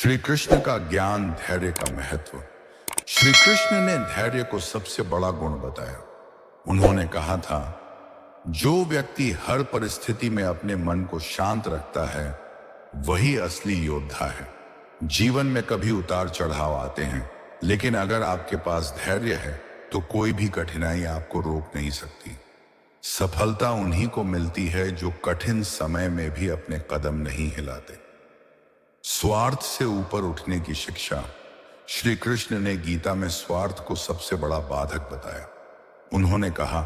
श्री कृष्ण का ज्ञान, धैर्य का महत्व। श्री कृष्ण ने धैर्य को सबसे बड़ा गुण बताया। उन्होंने कहा था, जो व्यक्ति हर परिस्थिति में अपने मन को शांत रखता है वही असली योद्धा है। जीवन में कभी उतार चढ़ाव आते हैं, लेकिन अगर आपके पास धैर्य है तो कोई भी कठिनाई आपको रोक नहीं सकती। सफलता उन्हीं को मिलती है जो कठिन समय में भी अपने कदम नहीं हिलाते। स्वार्थ से ऊपर उठने की शिक्षा। श्री कृष्ण ने गीता में स्वार्थ को सबसे बड़ा बाधक बताया। उन्होंने कहा,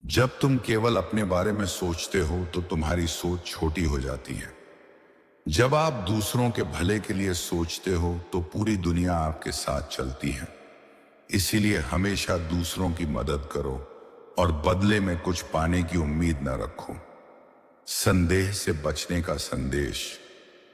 जब तुम केवल अपने बारे में सोचते हो तो तुम्हारी सोच छोटी हो जाती है। जब आप दूसरों के भले के लिए सोचते हो तो पूरी दुनिया आपके साथ चलती है। इसीलिए हमेशा दूसरों की मदद करो और बदले में कुछ पाने की उम्मीद न रखो। संदेह से बचने का संदेश।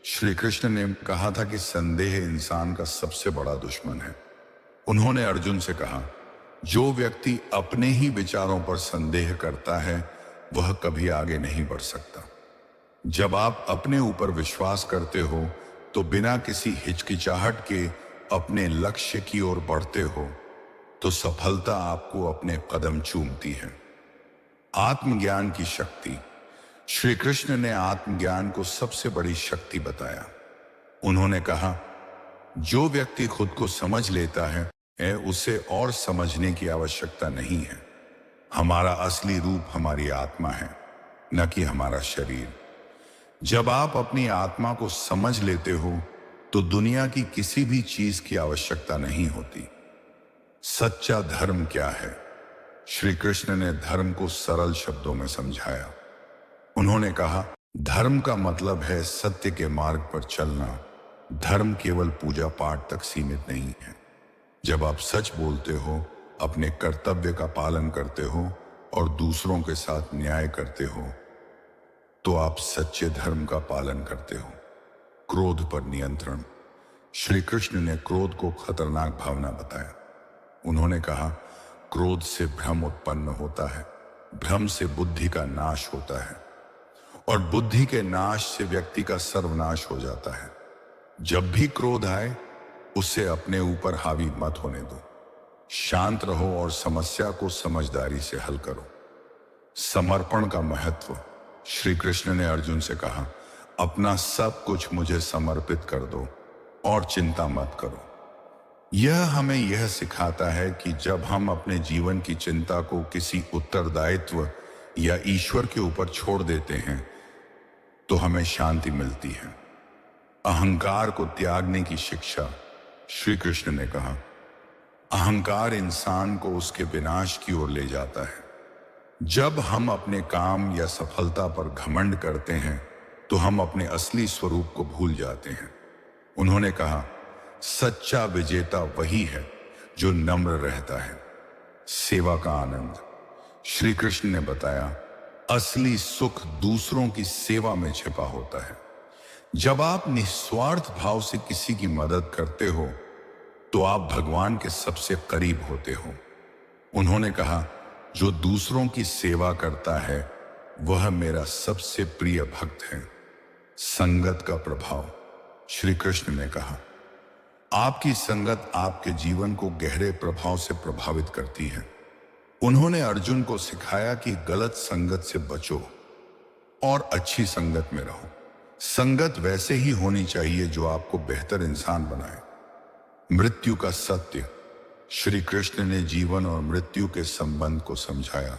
श्री कृष्ण ने कहा था कि संदेह इंसान का सबसे बड़ा दुश्मन है। उन्होंने अर्जुन से कहा, जो व्यक्ति अपने ही विचारों पर संदेह करता है वह कभी आगे नहीं बढ़ सकता। जब आप अपने ऊपर विश्वास करते हो तो बिना किसी हिचकिचाहट के अपने लक्ष्य की ओर बढ़ते हो तो सफलता आपको अपने कदम चूमती है। आत्मज्ञान की शक्ति। श्री कृष्ण ने आत्मज्ञान को सबसे बड़ी शक्ति बताया। उन्होंने कहा, जो व्यक्ति खुद को समझ लेता है उसे और समझने की आवश्यकता नहीं है। हमारा असली रूप हमारी आत्मा है, न कि हमारा शरीर। जब आप अपनी आत्मा को समझ लेते हो तो दुनिया की किसी भी चीज की आवश्यकता नहीं होती। सच्चा धर्म क्या है? श्री कृष्ण ने धर्म को सरल शब्दों में समझाया। उन्होंने कहा, धर्म का मतलब है सत्य के मार्ग पर चलना। धर्म केवल पूजा पाठ तक सीमित नहीं है। जब आप सच बोलते हो, अपने कर्तव्य का पालन करते हो और दूसरों के साथ न्याय करते हो तो आप सच्चे धर्म का पालन करते हो। क्रोध पर नियंत्रण। श्री कृष्ण ने क्रोध को खतरनाक भावना बताया। उन्होंने कहा, क्रोध से भ्रम उत्पन्न होता है, भ्रम से बुद्धि का नाश होता है और बुद्धि के नाश से व्यक्ति का सर्वनाश हो जाता है। जब भी क्रोध आए उसे अपने ऊपर हावी मत होने दो। शांत रहो और समस्या को समझदारी से हल करो। समर्पण का महत्व। श्री कृष्ण ने अर्जुन से कहा, अपना सब कुछ मुझे समर्पित कर दो और चिंता मत करो। यह हमें यह सिखाता है कि जब हम अपने जीवन की चिंता को किसी उत्तरदायित्व या ईश्वर के ऊपर छोड़ देते हैं तो हमें शांति मिलती है। अहंकार को त्यागने की शिक्षा। श्री कृष्ण ने कहा, अहंकार इंसान को उसके विनाश की ओर ले जाता है। जब हम अपने काम या सफलता पर घमंड करते हैं तो हम अपने असली स्वरूप को भूल जाते हैं। उन्होंने कहा, सच्चा विजेता वही है जो नम्र रहता है। सेवा का आनंद। श्री कृष्ण ने बताया, असली सुख दूसरों की सेवा में छिपा होता है। जब आप निस्वार्थ भाव से किसी की मदद करते हो तो आप भगवान के सबसे करीब होते हो। उन्होंने कहा, जो दूसरों की सेवा करता है वह मेरा सबसे प्रिय भक्त है। संगत का प्रभाव। श्री कृष्ण ने कहा, आपकी संगत आपके जीवन को गहरे प्रभाव से प्रभावित करती है। उन्होंने अर्जुन को सिखाया कि गलत संगत से बचो और अच्छी संगत में रहो। संगत वैसे ही होनी चाहिए जो आपको बेहतर इंसान बनाए। मृत्यु का सत्य। श्री कृष्ण ने जीवन और मृत्यु के संबंध को समझाया।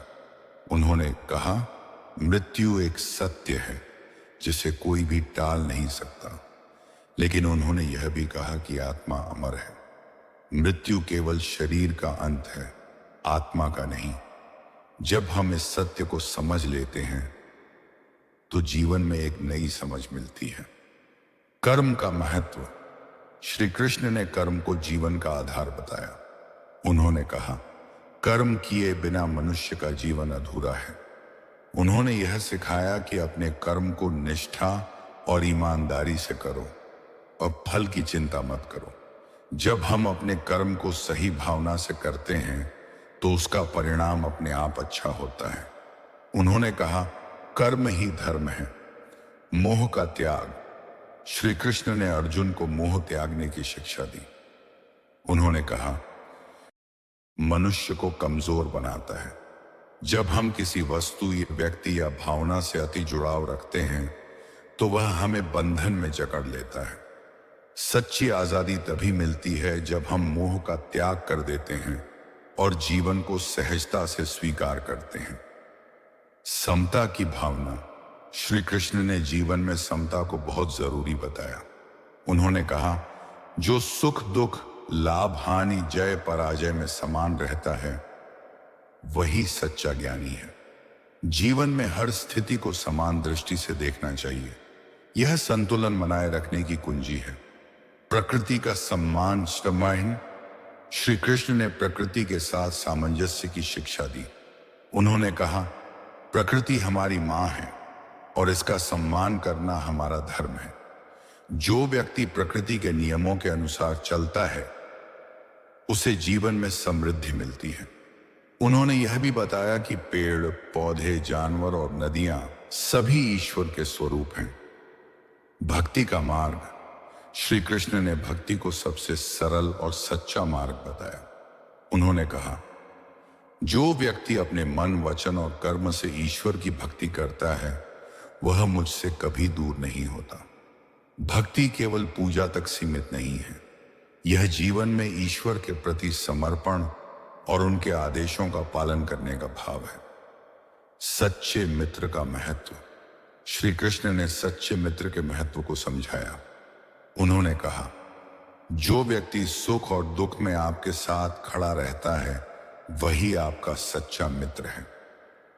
उन्होंने कहा, मृत्यु एक सत्य है जिसे कोई भी टाल नहीं सकता। लेकिन उन्होंने यह भी कहा कि आत्मा अमर है। मृत्यु केवल शरीर का अंत है, आत्मा का नहीं। जब हम इस सत्य को समझ लेते हैं तो जीवन में एक नई समझ मिलती है। कर्म का महत्व। श्री कृष्ण ने कर्म को जीवन का आधार बताया। उन्होंने कहा, कर्म किए बिना मनुष्य का जीवन अधूरा है। उन्होंने यह सिखाया कि अपने कर्म को निष्ठा और ईमानदारी से करो और फल की चिंता मत करो। जब हम अपने कर्म को सही भावना से करते हैं तो उसका परिणाम अपने आप अच्छा होता है। उन्होंने कहा, कर्म ही धर्म है। मोह का त्याग। श्री कृष्ण ने अर्जुन को मोह त्यागने की शिक्षा दी। उन्होंने कहा, मनुष्य को कमजोर बनाता है जब हम किसी वस्तु या व्यक्ति या भावना से अति जुड़ाव रखते हैं तो वह हमें बंधन में जकड़ लेता है। सच्ची आजादी तभी मिलती है जब हम मोह का त्याग कर देते हैं और जीवन को सहजता से स्वीकार करते हैं। समता की भावना। श्री कृष्ण ने जीवन में समता को बहुत जरूरी बताया। उन्होंने कहा, जो सुख दुख, लाभ हानि, जय पराजय में समान रहता है वही सच्चा ज्ञानी है। जीवन में हर स्थिति को समान दृष्टि से देखना चाहिए। यह संतुलन बनाए रखने की कुंजी है। प्रकृति का सम्मान। श्री कृष्ण ने प्रकृति के साथ सामंजस्य की शिक्षा दी। उन्होंने कहा, प्रकृति हमारी मां है और इसका सम्मान करना हमारा धर्म है। जो व्यक्ति प्रकृति के नियमों के अनुसार चलता है उसे जीवन में समृद्धि मिलती है। उन्होंने यह भी बताया कि पेड़ पौधे, जानवर और नदियां सभी ईश्वर के स्वरूप हैं। भक्ति का मार्ग। श्री कृष्ण ने भक्ति को सबसे सरल और सच्चा मार्ग बताया। उन्होंने कहा, जो व्यक्ति अपने मन, वचन और कर्म से ईश्वर की भक्ति करता है वह मुझसे कभी दूर नहीं होता। भक्ति केवल पूजा तक सीमित नहीं है। यह जीवन में ईश्वर के प्रति समर्पण और उनके आदेशों का पालन करने का भाव है। सच्चे मित्र का महत्व। श्री कृष्ण ने सच्चे मित्र के महत्व को समझाया। उन्होंने कहा, जो व्यक्ति सुख और दुख में आपके साथ खड़ा रहता है वही आपका सच्चा मित्र है।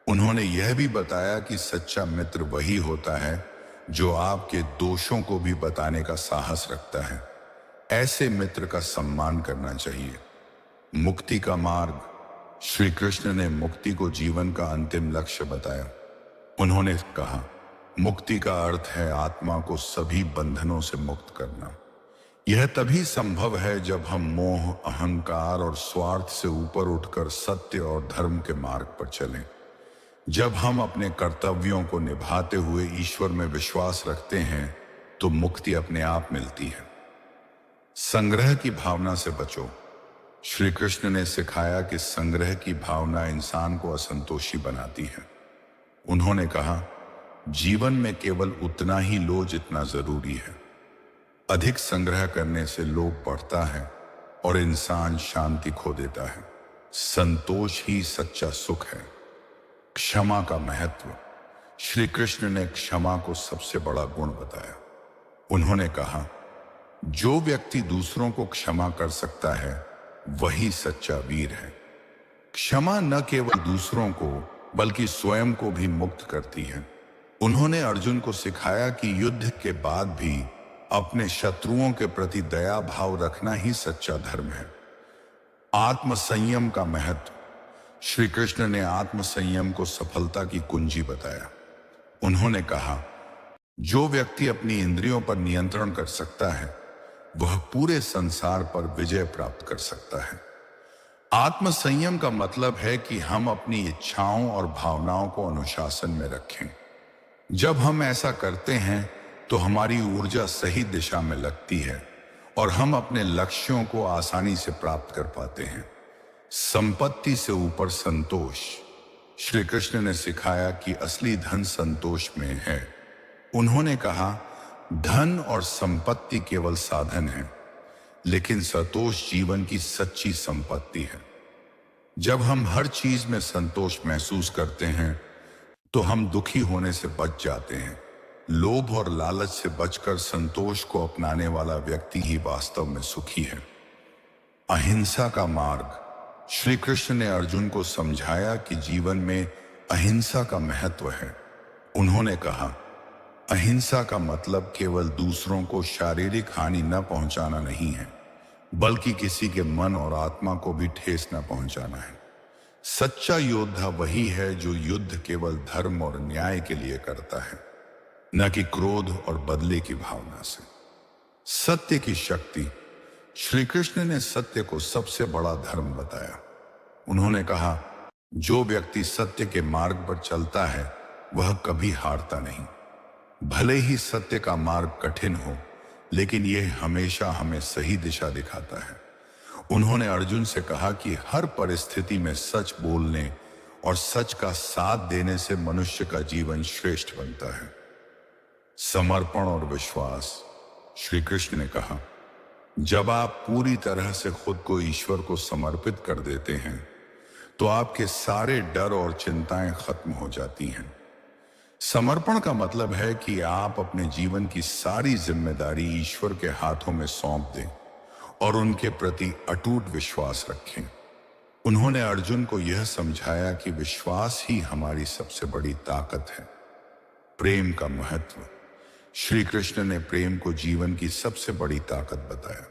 उन्होंने यह भी बताया कि सच्चा मित्र वही होता है जो आपके दोषों को भी बताने का साहस रखता है। ऐसे मित्र का सम्मान करना चाहिए। मुक्ति का मार्ग। श्री कृष्ण ने मुक्ति को जीवन का अंतिम लक्ष्य बताया। उन्होंने कहा, मुक्ति का अर्थ है आत्मा को सभी बंधनों से मुक्त करना। यह तभी संभव है जब हम मोह, अहंकार और स्वार्थ से ऊपर उठकर सत्य और धर्म के मार्ग पर चलें। जब हम अपने कर्तव्यों को निभाते हुए ईश्वर में विश्वास रखते हैं तो मुक्ति अपने आप मिलती है। संग्रह की भावना से बचो। श्री कृष्ण ने सिखाया कि संग्रह की भावना इंसान को असंतोषी बनाती है। उन्होंने कहा, जीवन में केवल उतना ही लो जितना जरूरी है। अधिक संग्रह करने से लोभ बढ़ता है और इंसान शांति खो देता है। संतोष ही सच्चा सुख है। क्षमा का महत्व। श्री कृष्ण ने क्षमा को सबसे बड़ा गुण बताया। उन्होंने कहा, जो व्यक्ति दूसरों को क्षमा कर सकता है वही सच्चा वीर है। क्षमा न केवल दूसरों को बल्कि स्वयं को भी मुक्त करती है। उन्होंने अर्जुन को सिखाया कि युद्ध के बाद भी अपने शत्रुओं के प्रति दया भाव रखना ही सच्चा धर्म है। आत्मसंयम का महत्व। श्री कृष्ण ने आत्मसंयम को सफलता की कुंजी बताया। उन्होंने कहा, जो व्यक्ति अपनी इंद्रियों पर नियंत्रण कर सकता है वह पूरे संसार पर विजय प्राप्त कर सकता है। आत्मसंयम का मतलब है कि हम अपनी इच्छाओं और भावनाओं को अनुशासन में रखें। जब हम ऐसा करते हैं तो हमारी ऊर्जा सही दिशा में लगती है और हम अपने लक्ष्यों को आसानी से प्राप्त कर पाते हैं। संपत्ति से ऊपर संतोष। श्री कृष्ण ने सिखाया कि असली धन संतोष में है। उन्होंने कहा, धन और संपत्ति केवल साधन है, लेकिन संतोष जीवन की सच्ची संपत्ति है। जब हम हर चीज में संतोष महसूस करते हैं तो हम दुखी होने से बच जाते हैं। लोभ और लालच से बचकर संतोष को अपनाने वाला व्यक्ति ही वास्तव में सुखी है। अहिंसा का मार्ग। श्री कृष्ण ने अर्जुन को समझाया कि जीवन में अहिंसा का महत्व है। उन्होंने कहा, अहिंसा का मतलब केवल दूसरों को शारीरिक हानि न पहुंचाना नहीं है, बल्कि किसी के मन और आत्मा को भी ठेस न पहुंचाना है। सच्चा योद्धा वही है जो युद्ध केवल धर्म और न्याय के लिए करता है, न कि क्रोध और बदले की भावना से। सत्य की शक्ति। श्री कृष्ण ने सत्य को सबसे बड़ा धर्म बताया। उन्होंने कहा, जो व्यक्ति सत्य के मार्ग पर चलता है वह कभी हारता नहीं। भले ही सत्य का मार्ग कठिन हो, लेकिन यह हमेशा हमें सही दिशा दिखाता है। उन्होंने अर्जुन से कहा कि हर परिस्थिति में सच बोलने और सच का साथ देने से मनुष्य का जीवन श्रेष्ठ बनता है। समर्पण और विश्वास। श्री कृष्ण ने कहा, जब आप पूरी तरह से खुद को ईश्वर को समर्पित कर देते हैं तो आपके सारे डर और चिंताएं खत्म हो जाती हैं। समर्पण का मतलब है कि आप अपने जीवन की सारी जिम्मेदारी ईश्वर के हाथों में सौंप दें और उनके प्रति अटूट विश्वास रखें। उन्होंने अर्जुन को यह समझाया कि विश्वास ही हमारी सबसे बड़ी ताकत है। प्रेम का महत्व। श्री कृष्ण ने प्रेम को जीवन की सबसे बड़ी ताकत बताया।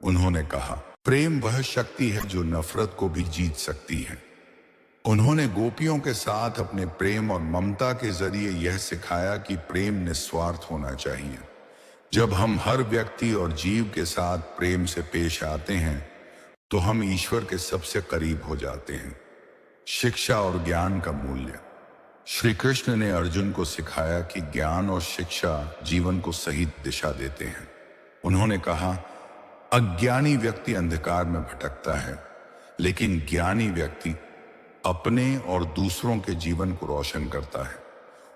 उन्होंने कहा, प्रेम वह शक्ति है जो नफरत को भी जीत सकती है। उन्होंने गोपियों के साथ अपने प्रेम और ममता के जरिए यह सिखाया कि प्रेम निस्वार्थ होना चाहिए। जब हम हर व्यक्ति और जीव के साथ प्रेम से पेश आते हैं तो हम ईश्वर के सबसे करीब हो जाते हैं। शिक्षा और ज्ञान का मूल्य। श्री कृष्ण ने अर्जुन को सिखाया कि ज्ञान और शिक्षा जीवन को सही दिशा देते हैं। उन्होंने कहा, अज्ञानी व्यक्ति अंधकार में भटकता है, लेकिन ज्ञानी व्यक्ति अपने और दूसरों के जीवन को रोशन करता है।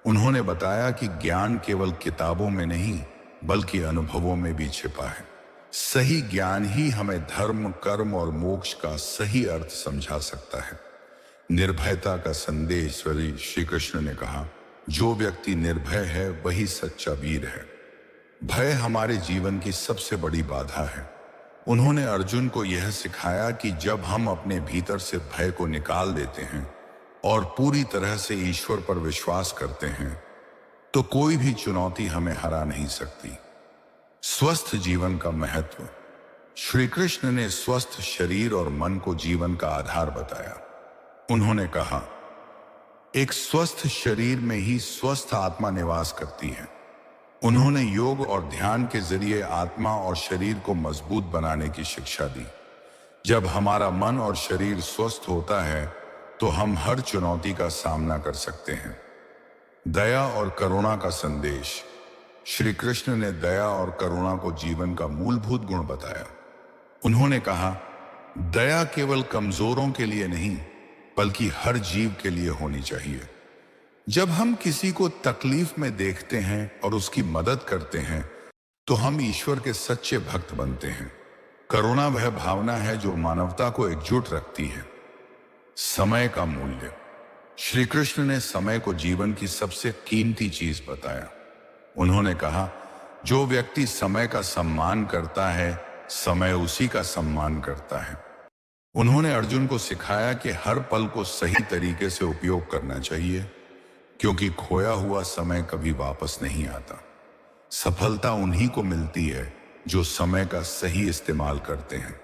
उन्होंने बताया कि ज्ञान केवल किताबों में नहीं बल्कि अनुभवों में भी छिपा है। सही ज्ञान ही हमें धर्म, कर्म और मोक्ष का सही अर्थ समझा सकता है। निर्भयता का संदेश। श्री कृष्ण ने कहा, जो व्यक्ति निर्भय है वही सच्चा वीर है। भय हमारे जीवन की सबसे बड़ी बाधा है। उन्होंने अर्जुन को यह सिखाया कि जब हम अपने भीतर से भय को निकाल देते हैं और पूरी तरह से ईश्वर पर विश्वास करते हैं तो कोई भी चुनौती हमें हरा नहीं सकती। स्वस्थ जीवन का महत्व। श्री कृष्ण ने स्वस्थ शरीर और मन को जीवन का आधार बताया। उन्होंने कहा, एक स्वस्थ शरीर में ही स्वस्थ आत्मा निवास करती है। उन्होंने योग और ध्यान के जरिए आत्मा और शरीर को मजबूत बनाने की शिक्षा दी। जब हमारा मन और शरीर स्वस्थ होता है तो हम हर चुनौती का सामना कर सकते हैं। दया और करुणा का संदेश। श्री कृष्ण ने दया और करुणा को जीवन का मूलभूत गुण बताया। उन्होंने कहा, दया केवल कमजोरों के लिए नहीं बल्कि हर जीव के लिए होनी चाहिए। जब हम किसी को तकलीफ में देखते हैं और उसकी मदद करते हैं तो हम ईश्वर के सच्चे भक्त बनते हैं। करुणा वह भावना है जो मानवता को एकजुट रखती है। समय का मूल्य। श्री कृष्ण ने समय को जीवन की सबसे कीमती चीज बताया। उन्होंने कहा, जो व्यक्ति समय का सम्मान करता है समय उसी का सम्मान करता है। उन्होंने अर्जुन को सिखाया कि हर पल को सही तरीके से उपयोग करना चाहिए, क्योंकि खोया हुआ समय कभी वापस नहीं आता। सफलता उन्हीं को मिलती है जो समय का सही इस्तेमाल करते हैं।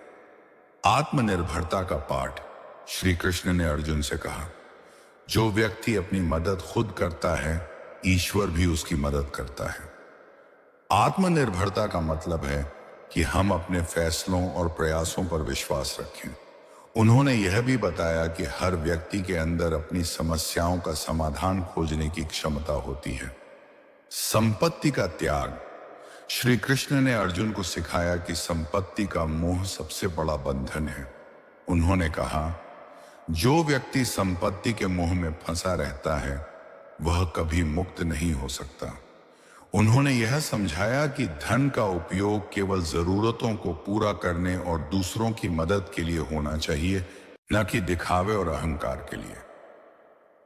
आत्मनिर्भरता का पाठ। श्री कृष्ण ने अर्जुन से कहा, जो व्यक्ति अपनी मदद खुद करता है ईश्वर भी उसकी मदद करता है। आत्मनिर्भरता का मतलब है कि हम अपने फैसलों और प्रयासों पर विश्वास रखें। उन्होंने यह भी बताया कि हर व्यक्ति के अंदर अपनी समस्याओं का समाधान खोजने की क्षमता होती है। संपत्ति का त्याग। श्री कृष्ण ने अर्जुन को सिखाया कि संपत्ति का मोह सबसे बड़ा बंधन है। उन्होंने कहा, जो व्यक्ति संपत्ति के मोह में फंसा रहता है वह कभी मुक्त नहीं हो सकता। उन्होंने यह समझाया कि धन का उपयोग केवल जरूरतों को पूरा करने और दूसरों की मदद के लिए होना चाहिए, न कि दिखावे और अहंकार के लिए।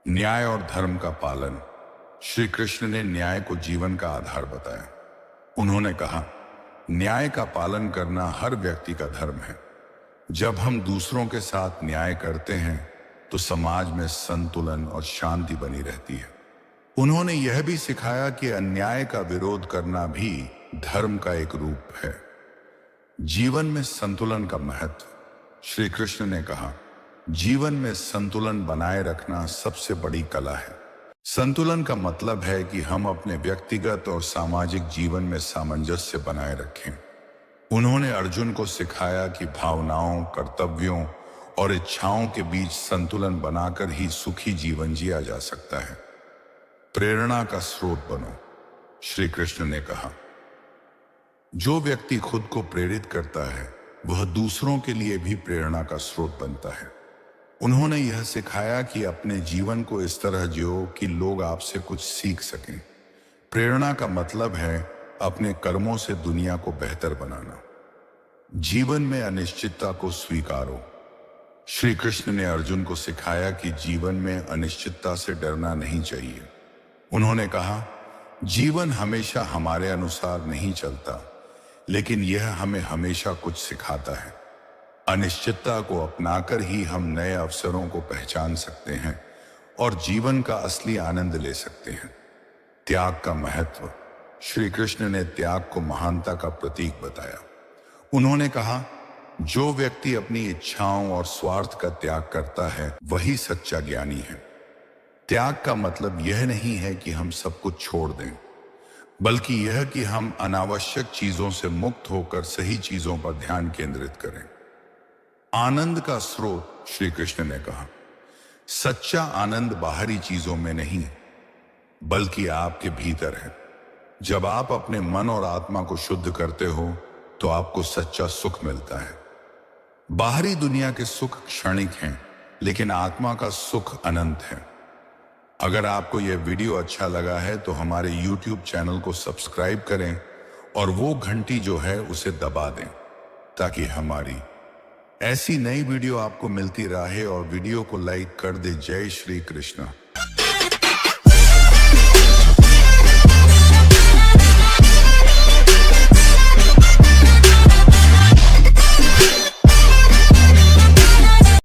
न्याय और धर्म का पालन। श्री कृष्ण ने न्याय को जीवन का आधार बताया। उन्होंने कहा, न्याय का पालन करना हर व्यक्ति का धर्म है। जब हम दूसरों के साथ न्याय करते हैं तो समाज में संतुलन और शांति बनी रहती है। उन्होंने यह भी सिखाया कि अन्याय का विरोध करना भी धर्म का एक रूप है। जीवन में संतुलन का महत्व। श्री कृष्ण ने कहा, जीवन में संतुलन बनाए रखना सबसे बड़ी कला है। संतुलन का मतलब है कि हम अपने व्यक्तिगत और सामाजिक जीवन में सामंजस्य बनाए रखें। उन्होंने अर्जुन को सिखाया कि भावनाओं, कर्तव्यों और इच्छाओं के बीच संतुलन बनाकर ही सुखी जीवन जिया जा सकता है। प्रेरणा का स्रोत बनो। श्री कृष्ण ने कहा, जो व्यक्ति खुद को प्रेरित करता है वह दूसरों के लिए भी प्रेरणा का स्रोत बनता है। उन्होंने यह सिखाया कि अपने जीवन को इस तरह जियो कि लोग आपसे कुछ सीख सकें। प्रेरणा का मतलब है अपने कर्मों से दुनिया को बेहतर बनाना। जीवन में अनिश्चितता को स्वीकारो। श्री कृष्ण ने अर्जुन को सिखाया कि जीवन में अनिश्चितता से डरना नहीं चाहिए। उन्होंने कहा, जीवन हमेशा हमारे अनुसार नहीं चलता, लेकिन यह हमें हमेशा कुछ सिखाता है। अनिश्चितता को अपनाकर ही हम नए अवसरों को पहचान सकते हैं और जीवन का असली आनंद ले सकते हैं। त्याग का महत्व। श्री कृष्ण ने त्याग को महानता का प्रतीक बताया। उन्होंने कहा, जो व्यक्ति अपनी इच्छाओं और स्वार्थ का त्याग करता है वही सच्चा ज्ञानी है। त्याग का मतलब यह नहीं है कि हम सब कुछ छोड़ दें, बल्कि यह कि हम अनावश्यक चीजों से मुक्त होकर सही चीजों पर ध्यान केंद्रित करें। आनंद का स्रोत। श्री कृष्ण ने कहा, सच्चा आनंद बाहरी चीजों में नहीं बल्कि आपके भीतर है। जब आप अपने मन और आत्मा को शुद्ध करते हो तो आपको सच्चा सुख मिलता है। बाहरी दुनिया के सुख क्षणिक हैं, लेकिन आत्मा का सुख अनंत है। अगर आपको यह वीडियो अच्छा लगा है तो हमारे YouTube चैनल को सब्सक्राइब करें और वो घंटी जो है उसे दबा दें, ताकि हमारी ऐसी नई वीडियो आपको मिलती रहे। और वीडियो को लाइक कर दे। जय श्री कृष्ण।